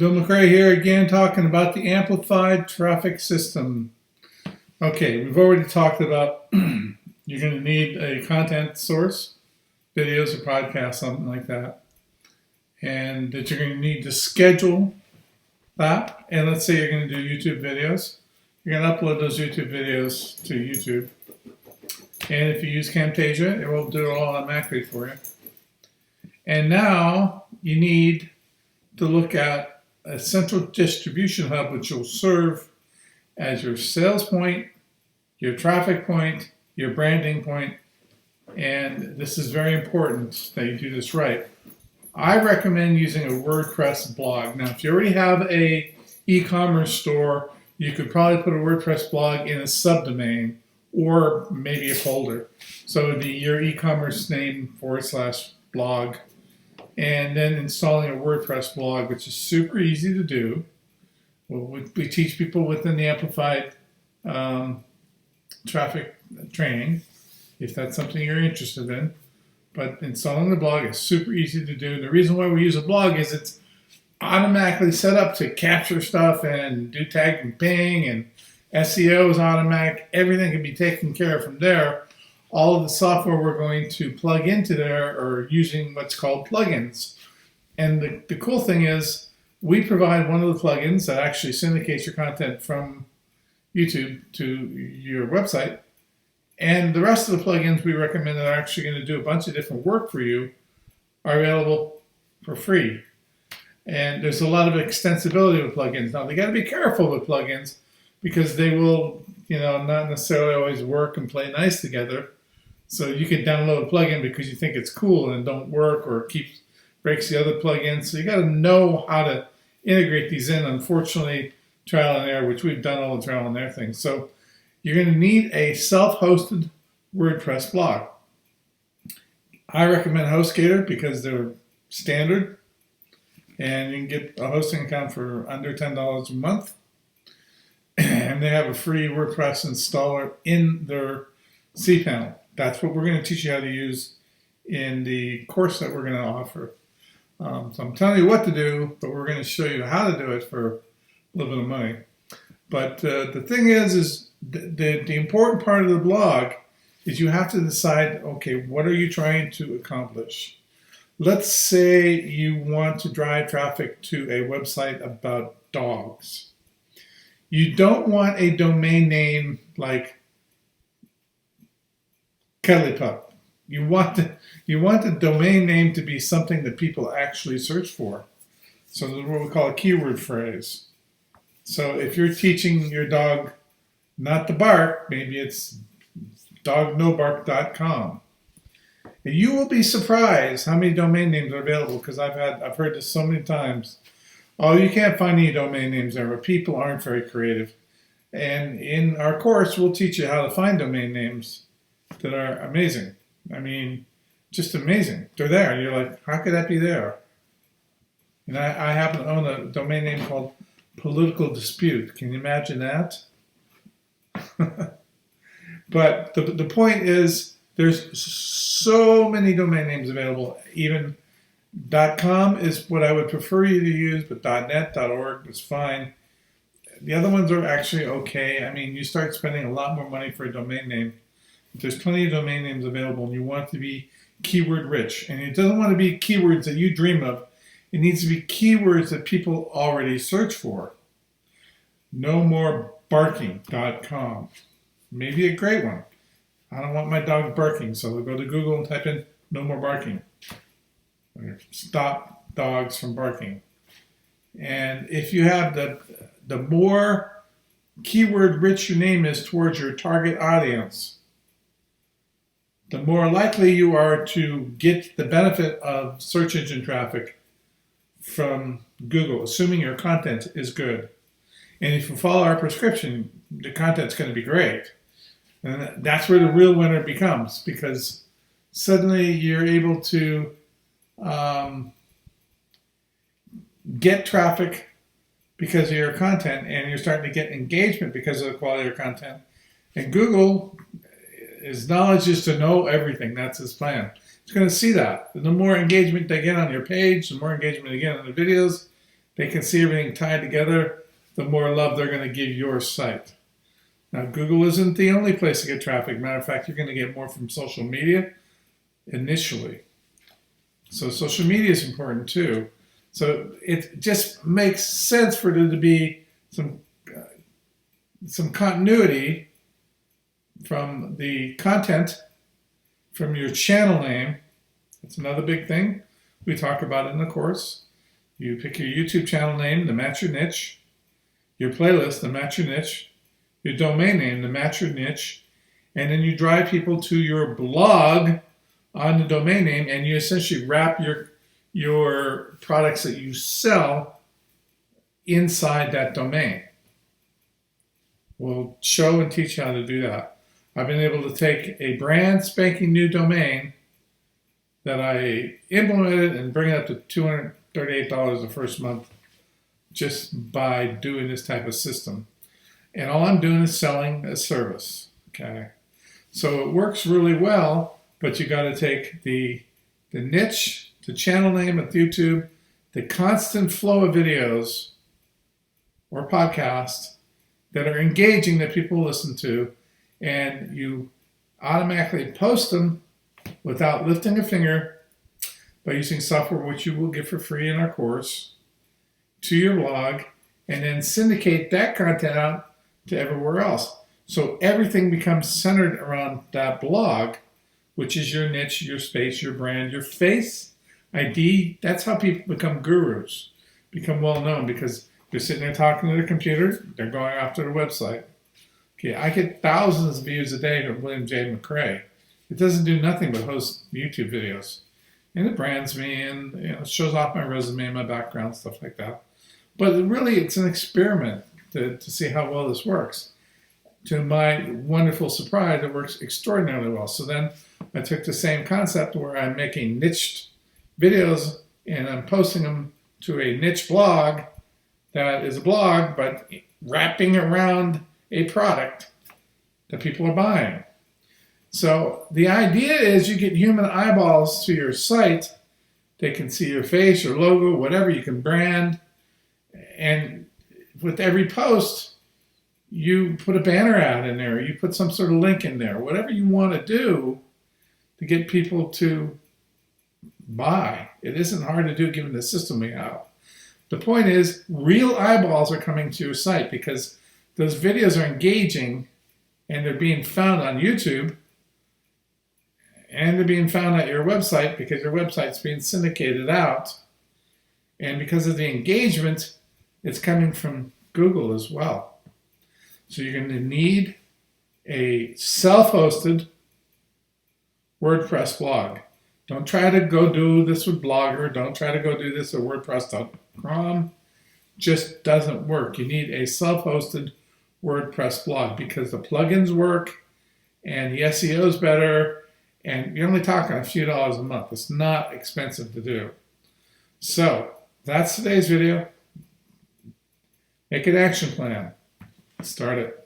Bill McRae here again, talking about the amplified traffic system. Okay, we've already talked about you're going to need a content source, videos or podcasts, something like that, and that you're going to need to schedule that. And let's say you're going to do YouTube videos. You're going to upload those YouTube videos to YouTube. And if you use Camtasia, it will do it all automatically for you. And now you need to look at a central distribution hub, which will serve as your sales point, your traffic point, your branding point. And this is very important that you do this right. I recommend using a WordPress blog. Now, if you already have a e-commerce store, you could probably put a WordPress blog in a subdomain or maybe a folder. So it would be your e-commerce name / blog. And then installing a WordPress blog, which is super easy to do. We teach people within the Amplified traffic training, if that's something you're interested in. But installing the blog is super easy to do. The reason why we use a blog is it's automatically set up to capture stuff and do tag and ping, and SEO is automatic. Everything can be taken care of from there. All of the software we're going to plug into there are using what's called plugins. And the cool thing is we provide one of the plugins that actually syndicates your content from YouTube to your website. And the rest of the plugins we recommend that are actually going to do a bunch of different work for you are available for free. And there's a lot of extensibility with plugins. Now, they got to be careful with plugins because they will, not necessarily always work and play nice together. So you can download a plugin because you think it's cool and don't work, or breaks the other plugins. So you got to know how to integrate these in. Unfortunately, trial and error, which we've done all the trial and error things. So you're going to need a self-hosted WordPress blog. I recommend Hostgator because they're standard, and you can get a hosting account for under $10 a month. And they have a free WordPress installer in their cPanel. That's what we're going to teach you how to use in the course that we're going to offer. So I'm telling you what to do, but we're going to show you how to do it for a little bit of money. But the thing is the important part of the blog is you have to decide, okay, what are you trying to accomplish? Let's say you want to drive traffic to a website about dogs. You don't want a domain name like Cuddly Pup. You want the domain name to be something that people actually search for. So this is what we call a keyword phrase. So if you're teaching your dog not to bark, maybe it's dognobark.com. And you will be surprised how many domain names are available, because I've heard this so many times. Oh, you can't find any domain names there, but people aren't very creative. And in our course, we'll teach you how to find domain names that are amazing. I mean, just amazing. They're there. You're like, how could that be there? And I happen to own a domain name called Political Dispute. Can you imagine that? But the point is, there's so many domain names available. Even .com is what I would prefer you to use, but .net, .org is fine. The other ones are actually okay. I mean, you start spending a lot more money for a domain name. There's plenty of domain names available, and you want it to be keyword rich. And it doesn't want to be keywords that you dream of. It needs to be keywords that people already search for. NoMoreBarking.com. Maybe a great one. I don't want my dog barking, so they'll go to Google and type in "no more barking." Or stop dogs from barking. And if you have the more keyword rich your name is towards your target audience, the more likely you are to get the benefit of search engine traffic from Google, assuming your content is good. And if you follow our prescription, the content's going to be great. And that's where the real winner becomes, because suddenly you're able to get traffic because of your content, and you're starting to get engagement because of the quality of your content. And Google, his knowledge is to know everything. That's his plan. It's going to see that. The more engagement they get on your page, the more engagement they get on the videos, they can see everything tied together, the more love they're going to give your site. Now, Google isn't the only place to get traffic. Matter of fact, you're going to get more from social media initially. So social media is important too. So it just makes sense for there to be some continuity from the content, from your channel name. That's another big thing we talk about in the course. You pick your YouTube channel name to match your niche, your playlist to match your niche, your domain name to match your niche, and then you drive people to your blog on the domain name, and you essentially wrap your products that you sell inside that domain. We'll show and teach you how to do that. I've been able to take a brand spanking new domain that I implemented and bring it up to $238 the first month just by doing this type of system. And all I'm doing is selling a service. Okay, so it works really well, but you got to take the niche, the channel name of YouTube, the constant flow of videos or podcasts that are engaging that people listen to, and you automatically post them without lifting a finger by using software which you will get for free in our course to your blog, and then syndicate that content out to everywhere else. So everything becomes centered around that blog, which is your niche, your space, your brand, your face ID. That's how people become gurus, become well known, because they're sitting there talking to their computer, they're going off to their website. Okay, I get thousands of views a day to William J. McRae. It doesn't do nothing but host YouTube videos. And it brands me, and it shows off my resume, my background, stuff like that. But really, it's an experiment to see how well this works. To my wonderful surprise, it works extraordinarily well. So then I took the same concept where I'm making niched videos and I'm posting them to a niche blog that is a blog, but wrapping around a product that people are buying. So the idea is you get human eyeballs to your site. They can see your face, your logo, whatever you can brand. And with every post, you put a banner ad in there, you put some sort of link in there, whatever you want to do to get people to buy. It isn't hard to do given the system we have. The point is, real eyeballs are coming to your site because those videos are engaging and they're being found on YouTube, and they're being found at your website because your website's being syndicated out. And because of the engagement, it's coming from Google as well. So you're going to need a self-hosted WordPress blog. Don't try to go do this with Blogger. Don't try to go do this with WordPress.com. Just doesn't work. You need a self-hosted WordPress blog because the plugins work and the SEO is better, and you're only talking a few dollars a month. It's not expensive to do. So that's today's video. Make an action plan. Start it.